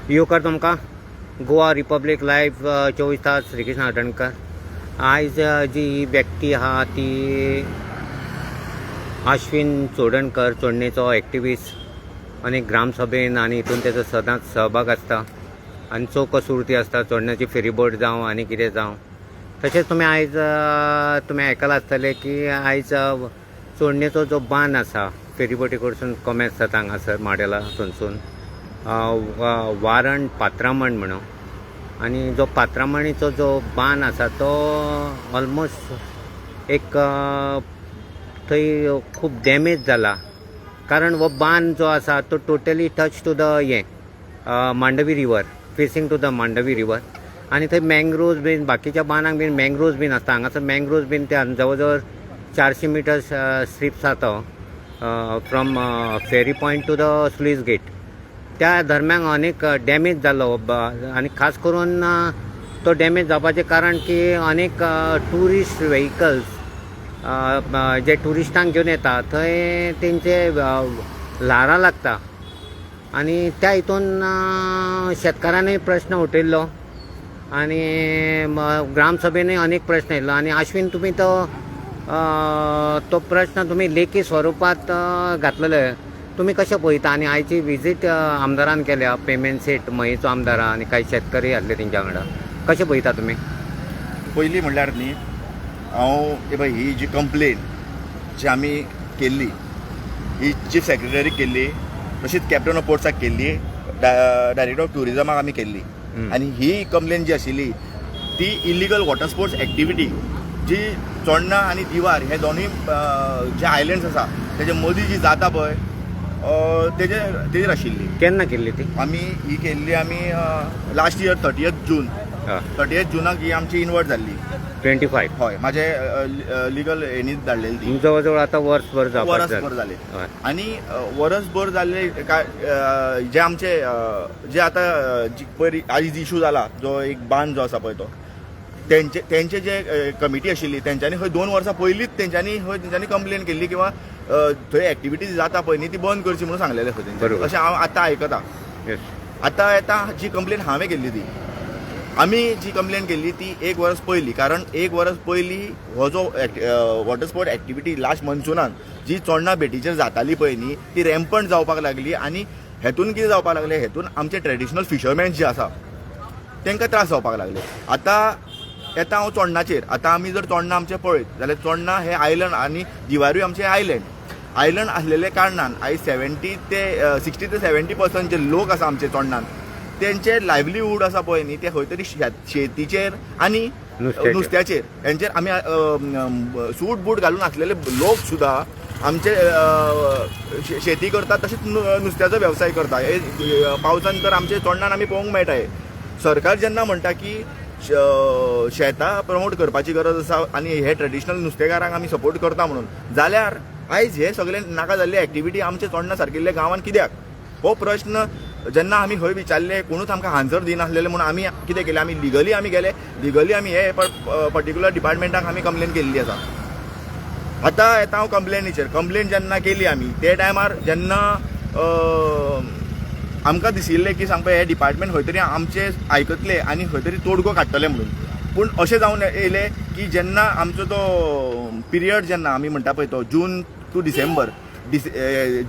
येवकार तुमकां Goa republic live 24 तास श्रीकृष्ण हडणकर. आयज जी व्यक्ती आहा ती अश्विन चोडणकर, चोडणेचो एक्टिविस्ट आनी ग्रामसभेन आनी हितून तेजो सदांच सहभाग आसता आनी चौकसूर्ती आसता. चोडण्याची फेरीबोट जावं आनी कितें जावं. तशेंच तुमी आयज आयकलां आसतलें की आयज चोडणेचो जो बांद आसा फेरीबोटी कडसून कॉमेर्स जाता हांगासर माडेला थंयसून वारण पात्रामण म्हणून. आनी जो पात्रामणीचो जो बांद आसा तो ऑलमोस्ट एक थंय खूब डॅमेज जाला. कारण हो बांद जो आसा तो totally touch to the Mandovi river, facing to the Mandovi river. आनी थंय मँग्रोव्ज बीन बाकीच्या बांदांक बीन मँग्रोव्ज बीन आसता. हांगासर मँग्रोव्ज बीन ते जवळ जवळ 400 मीटर स्ट्रिप्स आसा from ferry point to the sluice gate. त्या दरम्यान अनेक डॅमेज जालो आनी खास करून तो डॅमेज जावपाचें कारण की अनेक टुरिस्ट व्हेहिकल्स जे टुरिस्टांक घेवन येता थंय तेंचे ल्हारां लागता आनी त्या हितून शेतकारांनी प्रश्न उठयल्लो आनी ग्रामसभेनूय अनेक प्रश्न येयल्लो. आनी अश्विन तुमी तो प्रश्न तुमी लेखी स्वरुपात घातलेले. तुमी कशें पळयता आनी आयची विजीट आमदारान केल्या, पेमेंट सेट मयेचो आमदार आनी कांय शेतकरी आसले तेंच्या वांगडा. कशें पळयता तुमी? पयलीं म्हणल्यार न्ही हांव ही जी कंप्लेन जी आमी केल्ली ही चीफ सेक्रेटरीक केल्ली, तशीच कॅप्टन ऑफ पोर्ट्साक केल्ली, डायरेक्टर ऑफ ट्युरिजमाक आमी केल्ली. आनी ही कंप्लेन जी आशिल्ली ती इलिगल वॉटर स्पोर्ट्स एक्टिविटी जी चोडणा आनी दिवार हे दोनूय जे आयलँड्स आसा तेजे मदीं जी जाता पळय तेजेर आशिल्ली. केन्ना केल्ली ती? ही केल्ली आमी लास्ट इयर 30th जुनाक ही आमची इनवर्ट जाल्ली. 25 हय, माझे लिगल हेणीच धाडलेली ती. जवळ जवळ आतां वर्सभर जाले. आनी वर्सभर जाल्ले जे आमचे जे आतां आयज इशू जाला जो एक बांद जो आसा पळय तो तेंचे जे कमिटी आशिल्ली तेंच्यांनी खंय 2 वर्सां पयलींच तेंच्यांनी कंप्लेन केल्ली किंवा थंय एक्टिविटीज जाता पळय न्ही ती बंद करची म्हणून सांगलेलें खंय तेंच्यांनी. अशें हांव आतां आयकतां. आतां येता जी कंप्लेन हांवें केल्ली ती आमी जी कंप्लेन केल्ली ती 1 वर्स पयलीं. कारण 1 वर्स पयलीं हो जो वॉटर स्पोर्ट एक्टिविटी लास्ट मन्सुनान जी चोडणा बेटीचेर जाताली पळय न्ही ती रॅम्पंट जावपाक लागली. आनी हेतून कितें जावपाक लागलें, हेतून आमचे ट्रेडिशनल फिशरमॅन जे आसा तांकां त्रास जावपाक लागले. आतां येता हांव चोडणाचेर. आतां आमी जर चोडणा आमचें पळयत जाल्यार चोडणा हे आयलंड आनी दिवारूय आमचे आयलंड आसलेले कारणान आयज 60 ते 70% जे लोक आसा आमचे चोडणान तेंचे लायव्हलीहूड आसा पळय न्ही ते खंय तरी शेतीचेर आनी नुस्त्याचेर हेंचेर आमी सूट बूट घालून आसलेले लोक सुद्दां आमचे शेती करतात तशेंच नुस्त्याचो वेवसाय करता. पावसान तर आमचे चोडणान आमी पळोवंक मेळटा. सरकार जेन्ना म्हणटा की शेतां प्रमोट करपाची गरज आसा आनी हे ट्रेडिशनल नुस्तेकारांक आमी सपोर्ट करता म्हणून, जाल्यार आयज हे सगळे नाका जाल्ले एक्टिविटी आमचे चोडणा सारकिल्ल्या गांवांत कित्याक? हो प्रश्न जेन्ना आमी खंय विचारले कोणूच आमकां आन्सर दिनासलेले म्हणून आमी कितें केलें, आमी लिगली आमी हे पर्टिक्युलर डिपार्टमेंटाक आमी कंप्लेन केल्ली आसा. आतां येता हांव कंप्लेन जेन्ना केली आमी ते टायमार जेन्ना आमकां दिशिल्लें की सामको हे डिपार्टमेंट खंय तरी आमचे आयकतले आनी खंय तरी तोडगो काडटले म्हणून. पूण अशें जावन येयलें की जेन्ना आमचो तो पिरियड जेन्ना आमी म्हणटा पळय तो June to December,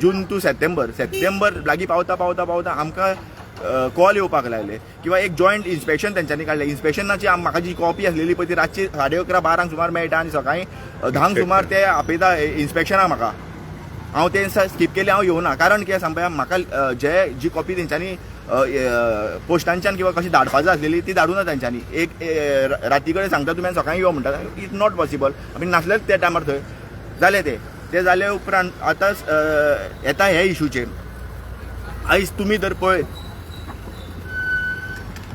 June to September लागीं पावता आमकां कॉल येवपाक लागले किंवा एक जॉयंट इन्स्पेक्शन तेंच्यांनी काडलें. इन्स्पेक्शनाची म्हाका जी कॉपी आसलेली पळय ती रातची 11:30-12 सुमार मेळटा आनी सकाळीं 10 सुमार ते आपयता इन्स्पेक्शनाक म्हाका. हांव तें स्कीप केलें, हांव येवना. कारण कितें सांगपा म्हाका जी कॉपी तेंच्यांनी पोस्टांच्यान किंवा कशी धाडपा जाय आसलेली ती धाडूना तेंच्यांनी. एक राती कडेन सांगता तुमी सकाळीं यो म्हणटा. It's not possible. आमी नासलेच त्या टायमार थंय. जालें ते जाले उपरांत आतां येता हे इशूचेर. आयज तुमी जर पळयत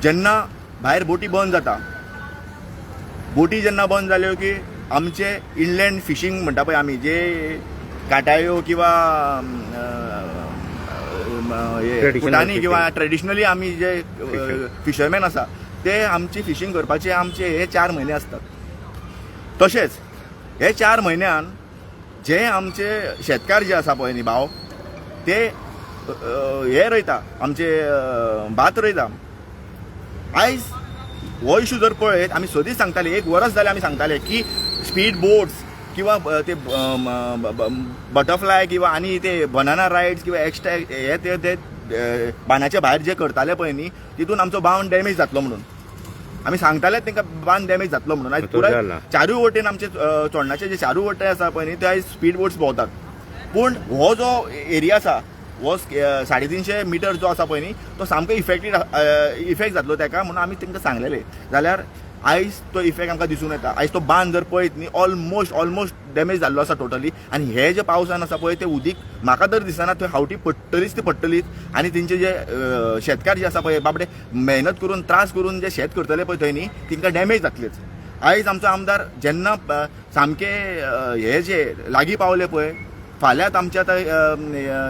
जेन्ना भायर बोटी बंद जाता, बोटी जेन्ना बंद जाल्यो की आमचे इनलँड फिशींग म्हणटा पळय आमी जे काटायो किंवा फुटांनी किंवा ट्रेडिशनली आमी जे फिशरमॅन आसा ते आमची फिशींग करपाचे आमचे हे 4 म्हयने आसतात. तशेंच हे 4 म्हयन्यान जे आमचे शेतकार जे आसा पळय न्ही भाव ते हे रोयता आमचे भात रोयता. आयज हो इशू जर पळयत आमी सदींच सांगताले, एक वरस जालें आमी सांगताले की स्पीड बोट्स किंवा ते बटरफ्लाय किंवा आनी ते बनाना रायड्स किंवा एक्स्ट्रा हे ते बांदाच्या भायर जे करताले पळय न्ही तितून आमचो बांद डॅमेज जातलो म्हणून आमी सांगतालेच तांकां बांद डॅमेज जातलो म्हणून. आयज पुराय चारूय वटेन आमचे चोडणाचे जे चारूय वटे आसा पळय न्ही ते आयज स्पीड बोट्स भोंवतात. पूण हो जो एरिया आसा हो 350 मिटर जो आसा पळय न्ही तो सामको इफेक्ट जातलो ताका म्हणून आमी तांकां सांगलेले. जाल्यार आयज तो इफेक्ट आमकां दिसून येता. आयज तो बांद जर पळयत न्ही ऑलमोस्ट डॅमेज जाल्लो आसा टोटली. आनी हे जे पावसान आसा पळय ते उदीक म्हाका तर दिसना थंय हावटी पडटलीच ती पडटलीच. आनी तेंचे जे शेतकार जे आसा पळय बाबडे मेहनत करून त्रास करून जे शेत करतले पळय थंय न्ही तांकां डॅमेज जातलेच. आयज आमचो आमदार जेन्ना सामके हे जे लागीं पावले पळय फाल्यांच आमचे आतां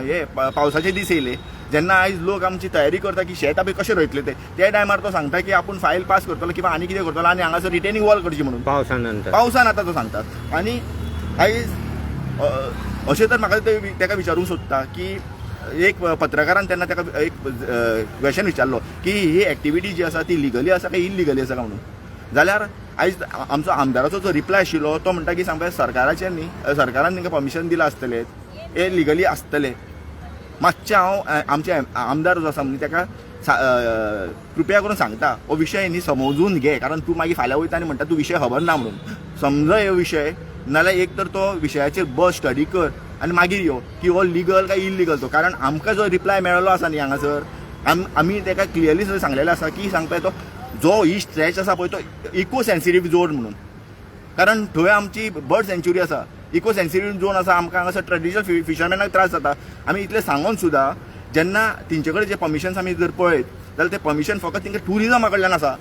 हे पावसाचे दीस येयले जेन्ना आयज लोक आमची तयारी करता की शेत आमी कशें रोयतले ते टायमार तो सांगता की आपूण फायल पास करतलो किंवा आनी कितें करतलो आनी हांगासर रिटेनिंग वॉल करची म्हणून पावसान आतां तो सांगतात. आनी आयज अशें तर म्हाका ताका विचारूंक सोदता की एक पत्रकारान तेन्ना ताका एक क्वेश्चन विचारलो की ही एक्टिविटी जी आसा ती लिगली आसा काय इल्लिगली आसा काय म्हणून. जाल्यार आयज आमचो आमदाराचो जो रिप्लाय आशिल्लो तो म्हणटा की सांगता सरकाराचें न्ही सरकारान तांकां परमिशन दिलां आसतलें हे लिगली आसतलें. मातशें हांव आमचे आमदार जो आसा न्ही ताका कृपया करून सांगता हो विशय न्ही समजून घे कारण तूं मागीर फाल्यां वयता आनी म्हणटा तूं विशय खबर ना म्हणून. समजय हो विशय नाल्यार एक तर तो विशयाचेर बस स्टडी कर आनी मागीर यो की हो लिगल काय इल्लिगल तो. कारण आमकां जो रिप्लाय मेळ्ळो आसा न्ही हांगासर आमी ताका क्लियरली सांगलेलें आसा की सांगता तो जो ही स्ट्रेच आसा पळय तो इको सेन्सिटीव झोन म्हणून. कारण थंय आमची बर्ड सँच्युरी आसा इको सेन्सिटीव झोन आसा. आमकां हांगासर ट्रेडिशनल फिशरमॅनाक त्रास जाता. आमी इतलें सांगून सुद्दां जेन्ना तेंचे कडेन जे परमिशन्स आमी जर पळयत जाल्यार ते परमिशन फकत तांकां टुरिजमा कडल्यान आसा.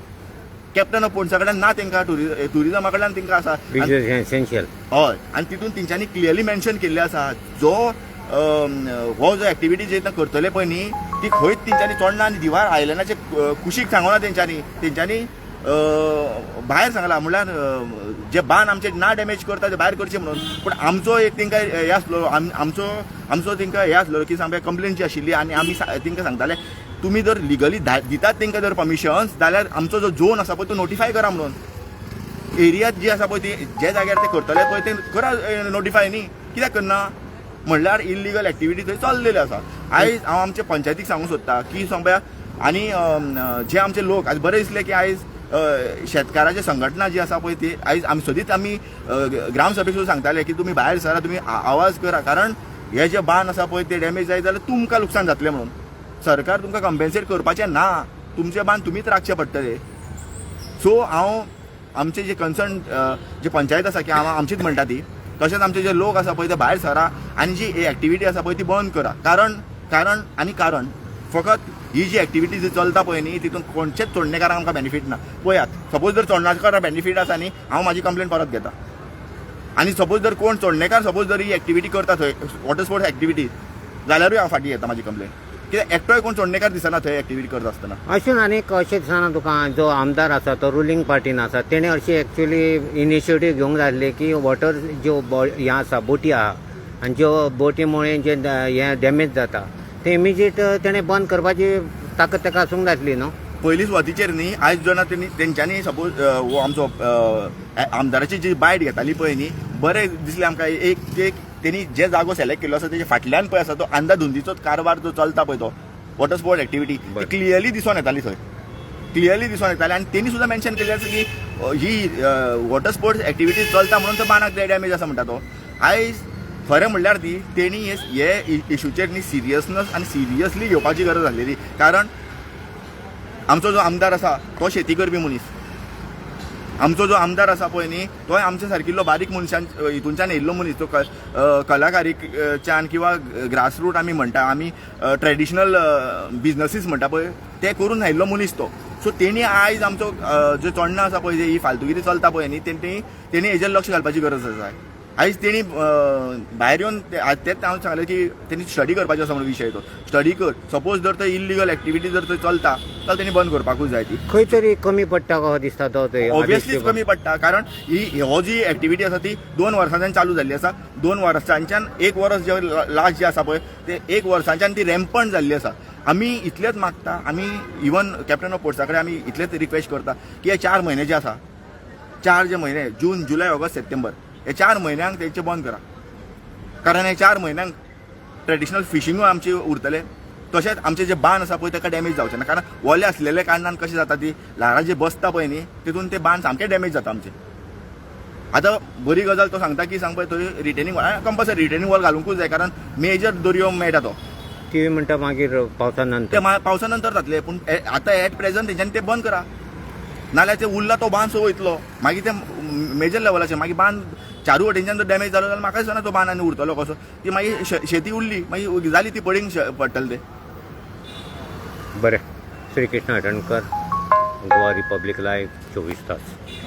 कॅप्टन ऑफ पोर्ट्सा कडल्यान ना तांकां टुरिजमा कडल्यान तांकां आसा. एसेन्शियल हय आनी तितून तेंच्यांनी क्लियरली मेन्शन केल्लें आसा जो हो जो एक्टिविटी जे करतले पळय न्ही ती खंयच तेंच्यांनी चोडना आनी दिवार आयलँडाचे कुशीक सांगना तेंच्यांनी भायर सांगला म्हणल्यार जे बांद आमचे ना डॅमेज करता ते भायर करचे म्हणून. पूण आमचो एक तांकां हे आसलो आमचो तांकां हे आसलो की सामके कंप्लेन जी आशिल्ली आनी आमी तांकां सांगताले तुमी जर लिगली दितात तांकां जर परमिशन्स जाल्यार आमचो जो झोन आसा पळय तो नोटिफाय करा म्हणून. एरियांत जी आसा पळय ती जे जाग्यार ते करतले पळय ते करा नोटिफाय न्ही. कित्याक करना म्हणल्यार इल्लिगल एक्टिविटी थंय चल्लेले आसा. आयज हांव आमच्या पंचायतीक सांगूंक सोदता की समजा आनी जे आमचे लोक आयज बरें दिसलें की आयज शेतकाराची संघटना जी आसा पळय ती आयज आमी सदींच आमी ग्रामसभेक सुद्दां सांगताले की तुमी भायर सरा तुमी आवाज करा कारण हे जे बांद आसा पळय ते डॅमेज जायत जाल्यार तुमकां लुकसाण जातलें म्हणून. सरकार तुमकां कंपेन्सेट करपाचें ना तुमचे बांद तुमीच राखचे पडटले. सो हांव आमचे जे कन्सर्न जे पंचायत आसा की हांव आमचीच म्हणटा ती तशेंच आमचे जे लोक आसा पळय ते भायर सरा आनी जी एक्टिविटी आसा पळय ती बंद करा. कारण फकत ही जी एक्टिविटी जी चलता पळय न्ही तितून कोणचेच चोडणेकारांक आमकां बेनिफीट ना. पळयात सपोज जर चोडणेकारांक बेनिफीट आसा न्ही हांव म्हाजी कंप्लेन परत घेता. आनी सपोज जर कोण चोडणेकार सपोज जर ही एक्टिविटी करता थंय वॉटर स्पोर्ट्स एक्टिविटी जाल्यारूय हांव फाटीं घेता म्हाजी कंप्लेन. कित्याक एकटोय कोण चोडणेकार दिसना थंय एक्टिविटी करता आसतना. अशें आनीक अशें दिसना तुका जो आमदार आसा तो रुलींग पार्टीन आसा तेणे अशी एक्चुली इनिशिएटीव घेवंक जाय आसली की वॉटर ज्यो हे आसा बोटी आहा आनी ज्यो बोटीमुळे जे हे डॅमेज जाता ते इमिजिएट तेणें बंद करपाची ताकद ताका आसूंक जाय आसली न्हू. पयलींच वतीचेर न्ही आयज जेन्ना तेंच्यांनी सपोज हो आमचो आमदाराची जी बायट घेताली पळय न्ही बरें दिसलें आमकां एक तेणी जे जागो सिलेक्ट केल्लो आसा तेजे फाटल्यान पळय आसा तो अंधाधुंदीचो कारभार जो चलता पळय तो वॉटर स्पोर्ट्स एक्टिविटी क्लियरली दिसून येताली थंय क्लियरली दिसून येताली. आनी तेणी सुद्दां मेन्शन केल्लें आसा की ही वॉटर स्पोर्ट्स एक्टिविटी चलता म्हणून तो बांदाक डॅमेज आसा म्हणटा तो. आयज खरें म्हणल्यार ती तेणी हे इशूचेर न्ही सिरियसनस आनी सिरियसली घेवपाची गरज आसलेली. कारण आमचो जो आमदार आसा तो शेती करपी मनीस. आमचो जो आमदार आसा पळय न्ही तोय आमच्या सारकिल्लो बारीक मनशान हितूनच्यान येयल्लो मनीस. तो कलाकारीच्यान किंवा ग्रासरूट आमी म्हणटा आमी ट्रेडिशनल बिजनसीस म्हणटा पळय ते करून आयिल्लो मनीस तो. सो तेणी आयज आमचो जे चोडणा आसा पळय ही फालतुगिरी चलता पळय न्ही तेणी हेजेर लक्ष घालपाची गरज आसा. आयज तेणी भायर येवन तेच हांव सांगलें की तेणी स्टडी करपाचो आसा म्हणून विशय तो स्टडी कर सपोज जर थंय इलिगल एक्टिविटी जर थंय चलता जाल्यार तेणी बंद करपाकूच जाय ती खंय तरी कमी पडटा कहो दिसता तो थंय ऑब्वियसलीच कमी पडटा कारण हो जी एक्टिविटी आसा ती 2 वर्सांच्यान चालू जाल्ली आसा 2 वर्सांच्यान 1 वर्स जे लास्ट जे आसा पळय ते 1 वर्सांच्यान ती रॅम्पंट जाल्ली आसा आमी इतलेंच मागता आमी इवन कॅप्टन ऑफ पोर्ट्सा कडेन आमी इतलेंच रिक्वेस्ट करता की हे 4 म्हयने जे आसा 4 जे म्हयने जून जुलय ऑगस्ट सप्टेंबर हे 4 म्हयन्यांक तेंचे बंद करा कारण हे 4 म्हयन्यांक ट्रेडिशनल फिशींगूय आमचे उरतले तशेंच आमचे जे बांद आसा पळय ताका डॅमेज जावचे ना कारण वोले आसलेले कारणान कशें जाता ती ल्हारां जे बसता पळय न्ही तितून ते बांद सामके डॅमेज जाता आमचे आतां बरी गजाल तो सांगता की सांग पळय थंय retaining wall compulsory retaining wall घालूंकूच जाय कारण मेजर दर्यो मेळटा तो ती म्हणटा मागीर पावसा ते नंतर पावसा नंतर जातले पूण आतां एट प्रेझंट तेंच्यांनी ते बंद करा नाल्यार ते उरला तो बांद सो वयतलो मागीर ते मेजर लेवलाचेर मागीर बांद चारूय वटेनच्यान जर डॅमेज जालो जाल्यार म्हाका दिसना तो बांद आनी उरतलो कसो ती मागीर शेती उरली मागीर जाली ती पडींग पडटले ते बरें श्री कृष्ण हटणकर गोवा रिपब्लीक लायव्ह 24 तास